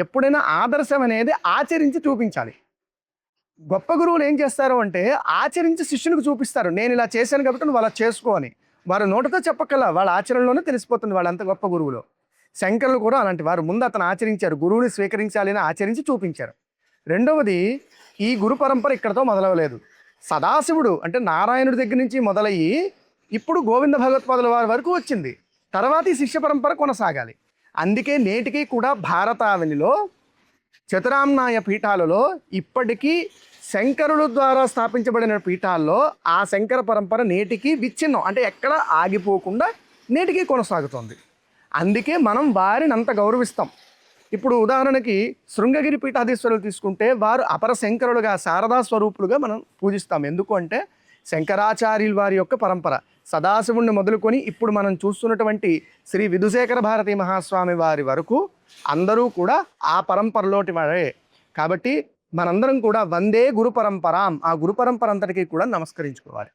ఎప్పుడైనా ఆదర్శం అనేది ఆచరించి చూపించాలి. గొప్ప గురువులు ఏం చేస్తారు అంటే ఆచరించి శిష్యునికి చూపిస్తారు. నేను ఇలా చేశాను కాబట్టి నువ్వు అలా చేసుకో అని. వారు నోటితో చెప్పక్కల వాళ్ళ ఆచరణలోనే తెలిసిపోతుంది వాళ్ళంత గొప్ప గురువులు. శంకరులు కూడా అలాంటి వారు. ముందు అతను ఆచరించారు, గురువుని స్వీకరించాలి అని ఆచరించి చూపించారు. రెండవది, ఈ గురు పరంపర ఇక్కడతో మొదలవలేదు. సదాశివుడు అంటే నారాయణుడి దగ్గర నుంచి మొదలయ్యి ఇప్పుడు గోవింద భగవత్పాదుల వారి వరకు వచ్చింది. తర్వాత ఈ శిష్య పరంపర కొనసాగాలి. అందుకే నేటికి కూడా భారతావనిలో చతురామ్నాయ పీఠాలలో ఇప్పటికీ శంకరుల ద్వారా స్థాపించబడిన పీఠాల్లో ఆ శంకర పరంపర నేటికి విచ్ఛిన్నం అంటే ఎక్కడ ఆగిపోకుండా నేటికి కొనసాగుతుంది. అందుకే మనం వారిని అంత గౌరవిస్తాం. ఇప్పుడు ఉదాహరణకి శృంగగిరి పీఠాధీశ్వరులు తీసుకుంటే వారు అపర శంకరులుగా శారదా స్వరూపులుగా మనం పూజిస్తాం. ఎందుకు అంటే శంకరాచార్యుల వారి యొక్క పరంపర సదాశివుణ్ణి మొదలుకొని ఇప్పుడు మనం చూస్తున్నటువంటి శ్రీ విధుశేఖర భారతీ మహాస్వామి వారి వరకు అందరూ కూడా ఆ పరంపరలోటి వారే. కాబట్టి మనందరం కూడా వందే గురు పరంపరాం, ఆ గురు పరంపర అంతటికీ కూడా నమస్కరించుకోవాలి.